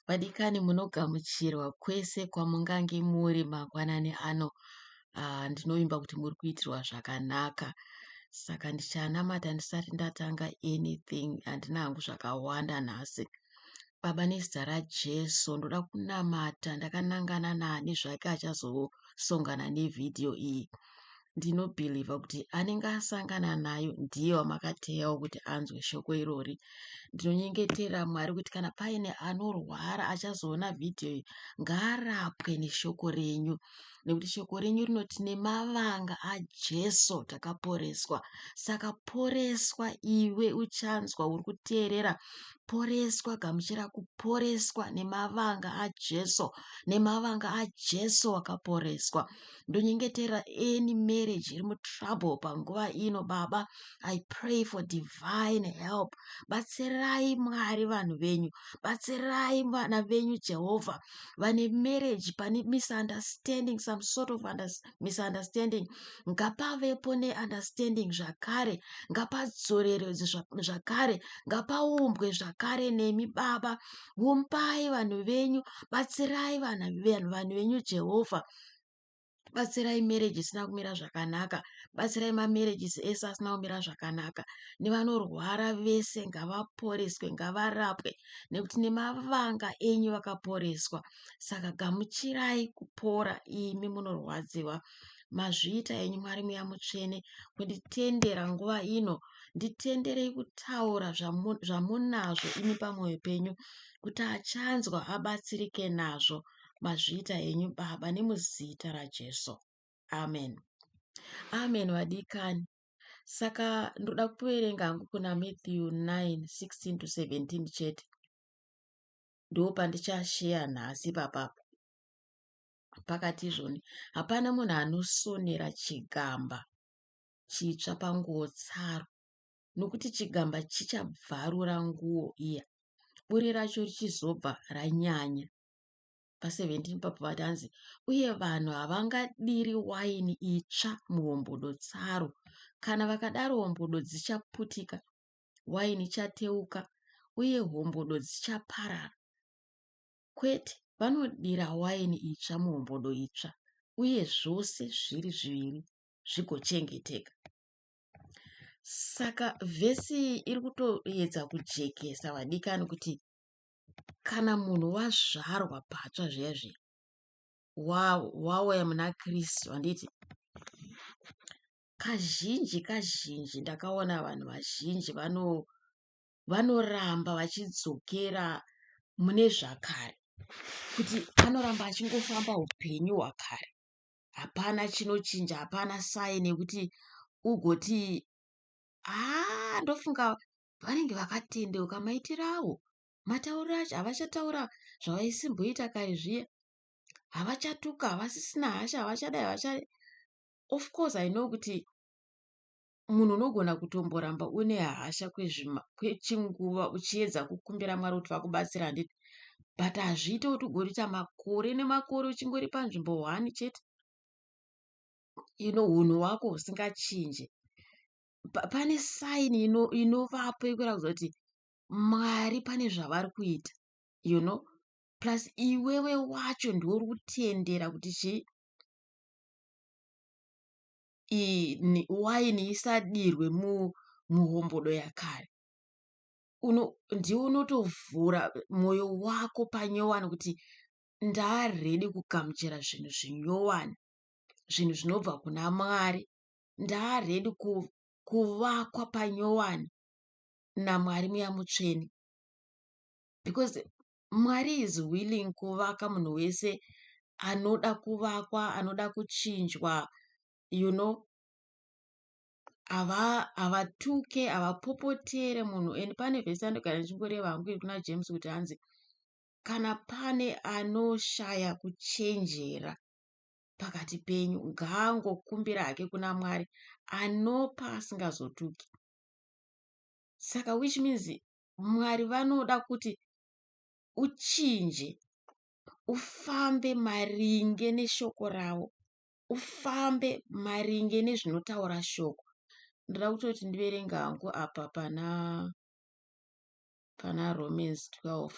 Vadikani munogamuchirwa kwese kwamungange muri mangwanani ano. Ndinoimba kuti muri kuitirwa zvakanaka. Saka ndichanamata ndisati ndatanga anything. Handina hangu zvakawanda nhasi. Baba, nezita raJesu ndoda kunamata ndakanangana naani zvake achazosongana nevhidhiyo iyi. Ndinobhilivha kuti anenge asangana nayo ndiye wamakateyawo kuti anzwe shoko irori. Ndinonyengetera Mwari kuti kana paine anorwara achazoona vhidhiyo iyi ngaarapwe neshoko renyu, nekuti shoko renyu rinoti nemavanga aJesu takaporeswa. Saka poreswa iwe uchanzwa uri kuteerera. Poreswa, gamuchira kuporeswa nemavanga aJesu, nemavanga aJesu wakaporeswa. Ndonyengetera any marriage iri mutrouble panguva ino. Baba, I pray for divine help. Batsirai Mwari vanhu venyu, batsirai vana venyu Jehovah, vane marriage pane misunderstanding, some sort of misunderstanding. Ngapavepo neunderstanding zvakare, ngapadzoreredzwe zvakare, ngapaumbwe zvakare nemi Baba. Umbai vanhu venyu, batsirai vanhu venyu Jehovah. Batsirai marriage isina kumira zvakanaka, batsirai mamarriages ese asina kumira zvakanaka. Nevanorwara vese ngavaporeswe, ngavarapwe, nekuti nemavanga enyu vakaporeswa. Saka gamuchirai kupora imi munorwadziwa. Mazviita enyu Mwari muya mutsvene kunditendera nguva ino. Nditenderei kutaura zvamunazvo imi pamwoyo penyu, kuti achanzwa abatsirike nazvo. Mazviita enyu Baba, nemuzita raJesu. Amen. Amen vadikani. Saka ndoda kuverenga hangu kuna Matthew 9:16-17 chete. Ndo pandichasheya nhasi papapo. Pakati izvoni hapana munhu anosonera chigamba chitsva panguo tsaru, nokuti chigamba chichabvarura nguo iya, buri racho richizobva ranyanya. Pa17 papo vatanzi, uye vanhu havangadiri waini itsva muhombodo tsaru. Kana vakadaro hombodo dzichaputika, waini ichateuka, uye hombodo dzichaparara. Kwete, vanodira waini itsva muhombodo itsva, uye zvose zviri zviviri zvigochengeteka. Saka vhesi iri kutoedza kujekesa vadikani kuti kana munhu wazvarwa patsva zviya zviya, wauya muna Kristu, handiti kazhinji ndakaona vanhu vazhinji vanoramba vachidzokera mune zvakare, kuti anoramba achingofamba upenyu hwakare. Hapana chinochinja, hapana saini yekuti ugoti ndofunga vanenge vakatendeuka maitiro avo, matauriro acho havachataura zvavaisimboita kare zviya, havachatuka, havasisina hasha, havachadai, havachadai. Of course I know kuti munhu unogona kutomboramba une hasha kwechinguva uchiedza kukumbira Mwari kuti vakubatsira, handiti, but hazviite kuti ugoita makore nemakore uchingori panzvimbo 1 chete, unhu hwako husingachinje. Pane saini inovapo yekuratidza kuti Mwari pane zvavari kuita, plus iwewe wacho ndiwo uri kutendera kuti waini isadirwe muhombodo yakare. Ndiwo unotovhura mwoyo wako panyowani kuti ndaaredi kugamuchira zvinhu zvinyowani, zvinhu zvinobva kuna Mwari. Ndaaredi kuvakwa panyowani naMwari muya mutsvene, because Mwari is willing kuvaka munhu wese anoda kuvakwa, anoda kuchinjwa, havatuke, havapopotere munhu. And pane vhesi andogara ndichingoreva hangu kuna James kuti hanzi, kana pane anoshaya kuchenjera pakati penyu, ngaangokumbira hake kuna Mwari anopa asingazotuki. Saka which means Mwari vanoda kuti uchinje, ufambe maringe neshoko ravo, ufambe maringe nezvinotaura shoko. Ndoda kutoti ndiverenga hangu apa pana Romans 12.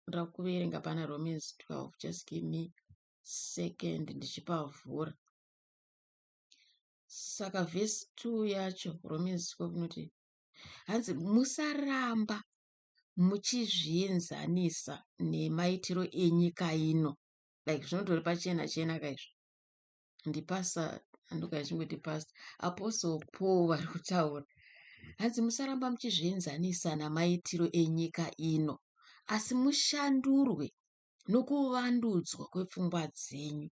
ndakuverenga pana Romans 12. Just give me second ndichipavhura. Saka vhesi 2 yacho Romans 12 inoti hanzi musaramba muchizvienzanisa nemaitiro enyika ino. Like zvinotori pachena chena kaizvo. Ndipasa andokaichingoti pasta Apostle Paul vari kutaura. Hanzi musaramba muchizvienzanisa namaitiro enyika ino, asi mushandurwe nokuvandudzwa kwepfungwa dzenyu.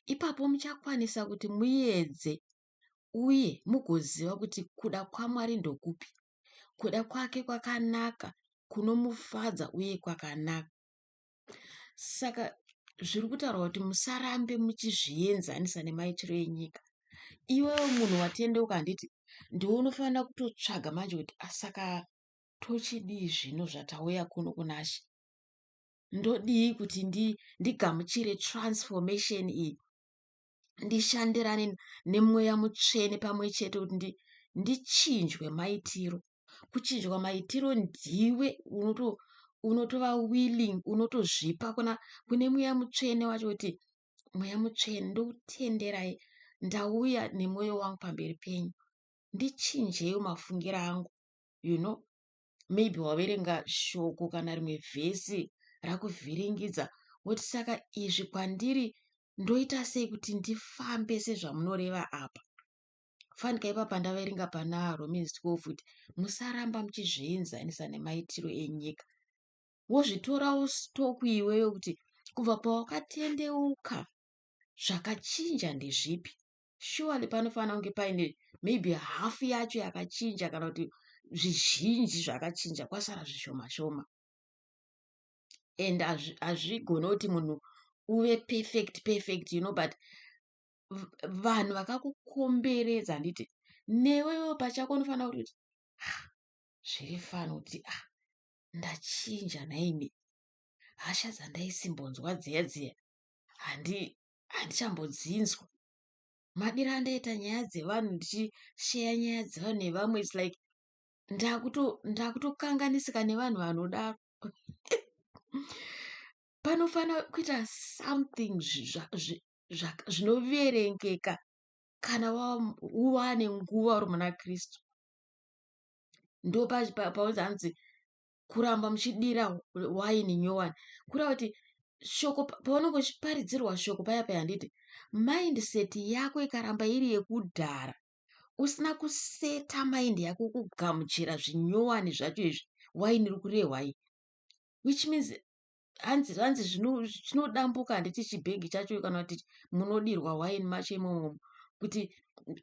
Ipapo muchakwanisa kuti muedze uye mugoziva kuti kuda kwaMwari ndokupi, kuda kwake kwakanaka, kunomufadza uye kwakanaka. Saka zviri kutaurwa kuti musarambe muchizvienzanisa nemaitiro enyika. Iwewe munhu watendeuka handiti ndiwe unofanira kutotsvaga manje kuti saka tochidii zvino zvatauya kuno kuna She. Ndodii kuti ndigamuchire transformation iyi, ndishandirane nemweya mutsvene pamwe chete kuti ndichinjwe maitiro. Kuchinjwa maitiro ndiwe unotova willing, unotozvipa kune mweya mutsvene wacho kuti mweya mutsvene ndokutenderai, ndauya nemwoyo wangu pamberi penyu, ndichinjei mafungiro angu. Maybe waverenga shoko kana rimwe vhesi rakuvhiringidza woti saka izvi kwandiri ndoita sei kuti ndifambe sezvamunoreva apa. Fanika ipapa ndaverenga pana Romans 12 kuti musaramba muchizvienzanisa nemaitiro enyika. Wozvitorawo stoku iwewe kuti kubva pawakatendeuka zvakachinja ndezvipi. Surely panofanira kunge paine maybe hafu yacho yakachinja kana kuti zvizhinji zvakachinja, kwasara zvishoma shoma. And hazvigona kuti munhu uve perfect, but vanhu vakakukomberedza handiti newewo pachako unofanira kuti zviri fani kuti ndachinja naime, hasha dzandaisimbonzwa dziya handichambodzinzwa. Madira andaita nyaya dzevanhu ndichisheya nyaya dzevanhu nevamwe, it's like ndakutokanganisika nevanhu vanodaro. Panofanira kuita something zvinoverengeka kana wane nguva uri muna Kristu. Ndo paunzi kuramba muchidira waini nyowani, kureva kuti shoko paunenge uchiparidzirwa shoko paya handiti mindset yako ikaramba iri yekudhara, usina kuseta mind yako kugamuchira zvinyowani zvacho izvi waini iri kurehwa iyi, which means hanzi zvinodambuka handiti chibhegi chacho kana kuti munodirwa waini macho imomo kuti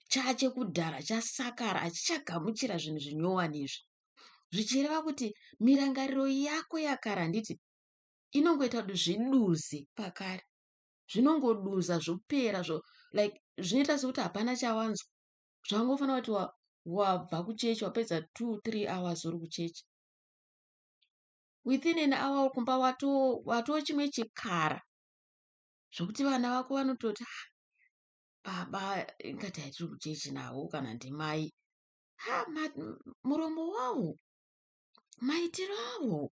chachekudhara chasakara, hachichagamuchira zvinhu zvinyowani izvi. Zvichireva kuti mirangariro yako yakara handiti inongoita kuti zviduze pakare, zvinongoduza zvopera like zvinoita sekuti hapana chawanzwa. Zvangofanira kuti wabva kuchechi wapedza 2-3 hours uri kuchechi, within an hour kumba watoo chimwe chikara, zvokuti vana vako vanototi baba ingati haitiri kuchechi nawo kana ndimai, muromo wavo, maitiro avo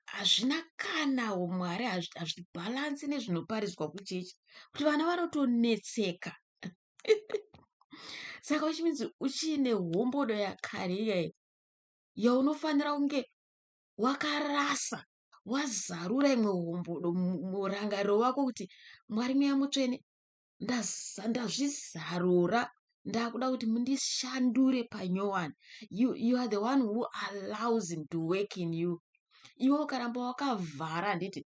hazvina kana Mwari hazvibhalansi nezvinoparidzwa kuchechi, kuti vana vanotonetseka. Saka uchiminzi uchiine hombodo yakare iyai yaunofanira kunge wakarasa, wazarura imwe hombodo murangariro wako kuti Mwari mweya mutsvene, ndazvizarura, ndakuda kuti mundishandure panyowani. You are the one who allows him to work in you. Iwe ukaramba wakavhara handiti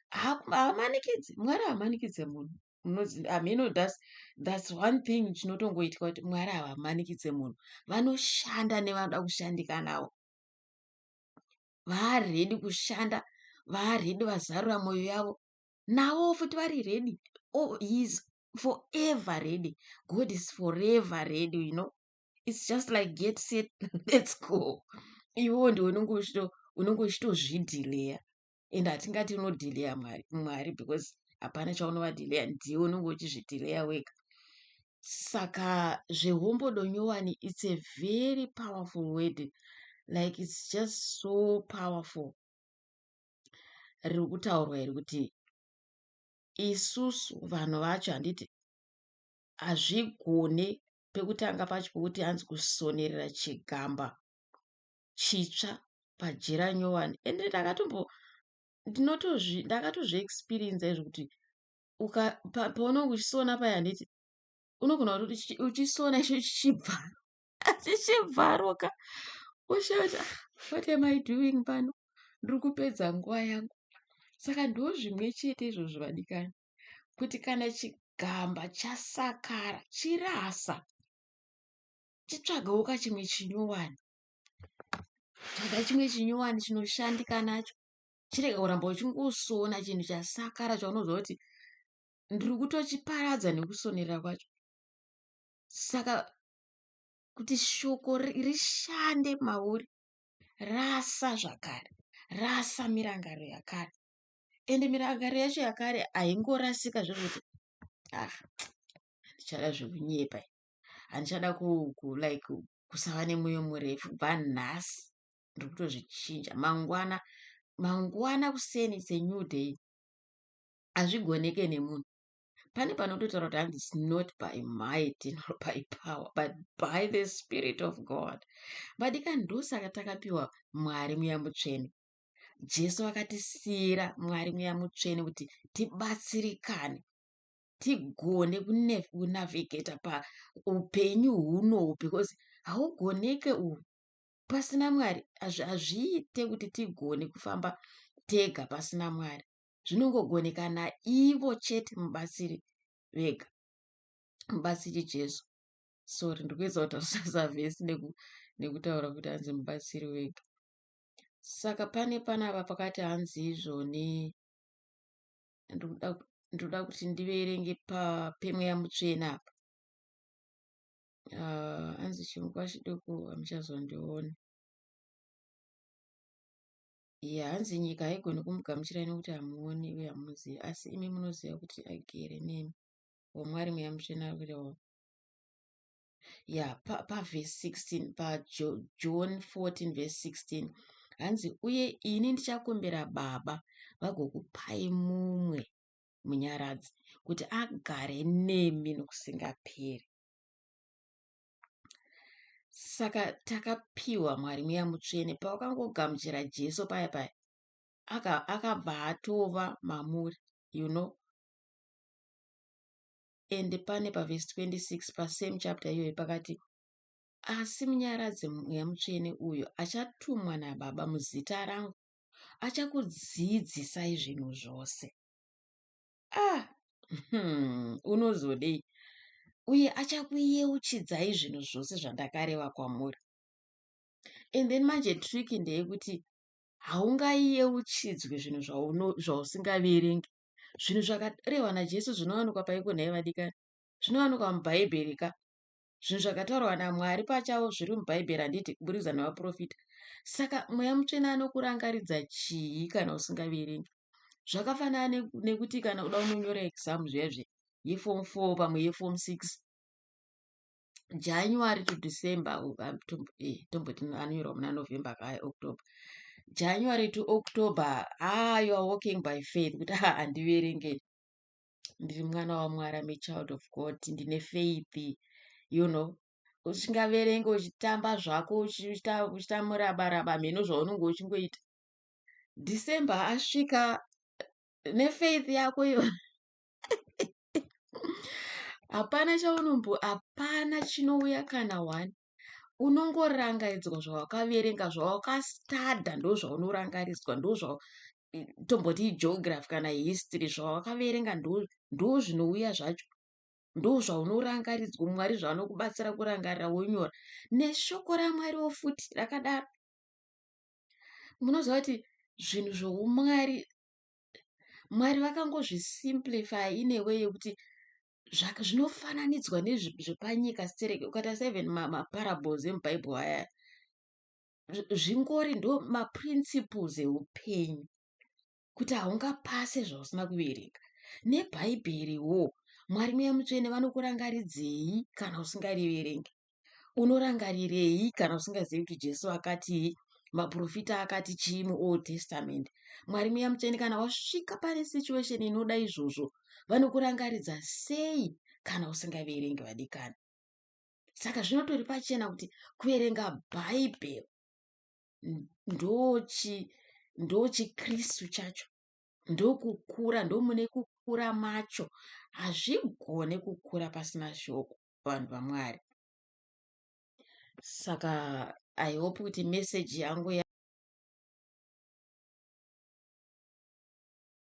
hamanikidzi, Mwari hamanikidze munhu. That's one thing chinotongoitika kuti Mwari havamanikidze munhu. Vanoshanda nevanoda kushandika navo, vaaredi kushanda, vaaredi vazarura mwoyo yavo navo futi vari ready. He is forever ready. God is forever ready, It's just like get set, let's go. Iwo ndio unonge uchitozvidhileya, and hatingati unodhileya Mwari because hapana chaunovadhileya, ndiwe unonge uchizvidhileya wega. Saka zvehombodo nyowani, it's a very powerful word, like it's just so powerful. riri kutaurwa iri kuti isusu vanhu vacho handiti hazvigone pekutanga pacho pokuti hanzi kusonerera chigamba chitsva pajira nyowani. Ende ndakatozviexperienza izvo kuti paunonge uchisona paya handiti unogona kuti uchisona icho chichibvaruka ushauta what am I doing pano, ndiri kupedza nguva yangu. Saka ndozvimwe chete izvozvo vadikani, kuti kana chigamba chasakara chirasa, chitsvagawo kachimwe chinyowani, tsvaga chimwe chinyowani chinoshandika nacho, chirega kuramba uchingosona chinhu chasakara chaunoziva kuti ndiri kutochiparadza nekusonerera kwacho. Saka kuti shoko rishande mauri, rasa zvakare, rasa mirangariro yakare. Ende mirangariro yacho yakare haingorasika zvezvoti handichada zvekunyepa, handichada kusava nemwoyo murefu, kubva nhasi ndiri kutozvichinja. Mangwana kuseni it's a new day. Hazvigoneke nemunhu. Pane panototaura kuti hanzi it's not by might nor by power but by the Spirit of God. Vadikani, ndosaka takapiwa Mwari mweya mutsvene. Jesu akatisiyira Mwari mweya mutsvene kuti tibatsirikane, tigone kunavhigeta paupenyu hunohu, because haugoneke uhu pasina Mwari. Hazviite kuti tigone kufamba tega pasina Mwari. Zvinongogoneka naivo chete mubatsiri vega, mubatsiri Jesu. Sorry, ndikuedza kutaurisa vhesi nekutaura kuti hanzi mubatsiri wega. Saka pane panapa pakati hanzi izvoni, ndoda kuti ndiverenge pemweya mutsvene apa. Hanzi chingwa chidoko hamuchazondiona. Hanzi nyika haigoni kumugamuchirai nokuti hamuoni uye hamuzivi, asi imi munoziva kuti agere nemi. Mwari mweya mutsvene ari kureva pavhesi 16 paJohn 14 vhesi 16 hanzi, uye ini ndichakumbira Baba vagokupai mumwe munyaradzi kuti agare nemi nokusingaperi. Saka takapiwa Mwari mweya mutsvene. Pawakangogamuchira Jesu paya akabva atova mamuri, Ende pane pavhesi 26 pasame chapter iyoyo pakati, asi munyaradzi mweya mutsvene uyo achatumwa naBaba muzita rangu achakudzidzisai zvinhu zvose. Unozodei? Uye achakuyeuchidzai zvinhu zvose zvandakareva kwamuri. And then manje triki ndeyekuti haungayeuchidzwe zvinhu zvausingaverengi. Zvinhu zvakarehwa naJesu zvinowanikwa paiko nhaye vadikani? Zvinowanikwa mubhaibheri ka? Zvinhu zvakataurwa naMwari pachavo zviri mubhaibheri, handiti kuburikidza navaprofita. Saka mweya mutsvene anokurangaridza chii kana usingaverengi? Zvakafanana nekuti kana uda unonyora exam zviyazvi yeform 4 pamwe yeform 6, January to December, tomboti anonyorwa muna November kaya October, January to October, you are walking by faith, kuti handiverenge, ndiri mwana waMwari, I'm a child of God, ndine faith, usingaverengi uchitamba zvako, uchita murabaraba mheno zvaunonge uchingoita. December asvika nefaith yako iyo hapana chinouya kana wani. Unongorangaridzwa zvawakaverenga, zvawakastadha ndo zvaunорangaridzwa, ndo tomboti geography kana history, zvawakaverenga ndo zvinouya zvacho, ndo zvaunorangaridzwa. Mwari zvaanokubatsira kurangarira wonyora, neshoko raMwariwo futi rakadaro. Munoziva kuti zvinhu zvoumwari, Mwari vakangozvisimplify in a way yekuti zvinofananidzwa nezvepanyika stereke. Ukatarisa even maparables emubhaibheri aya, zvingori ndo maprinciples eupenyu, kuti haungapase zvausina kuverenga. Nebhaibheriwo Mwari mweya mutsvene vanokurangaridzei kana usingariverengi? Unorangarirei kana usingazivi kuti Jesu akatii? maprofita akati chii muold testament. Mwari muya mutsvene kana wasvika pane situation inoda izvozvo vanokurangaridza sei kana usingaverengi vadikani. Saka zvinotori pachena kuti kuverenga bhaibheri ndochikristu chacho, ndokukura, ndomune kukura macho. Hazvigone kukura pasina shoko vanhu vaMwari. Saka I hope kuti meseji yangu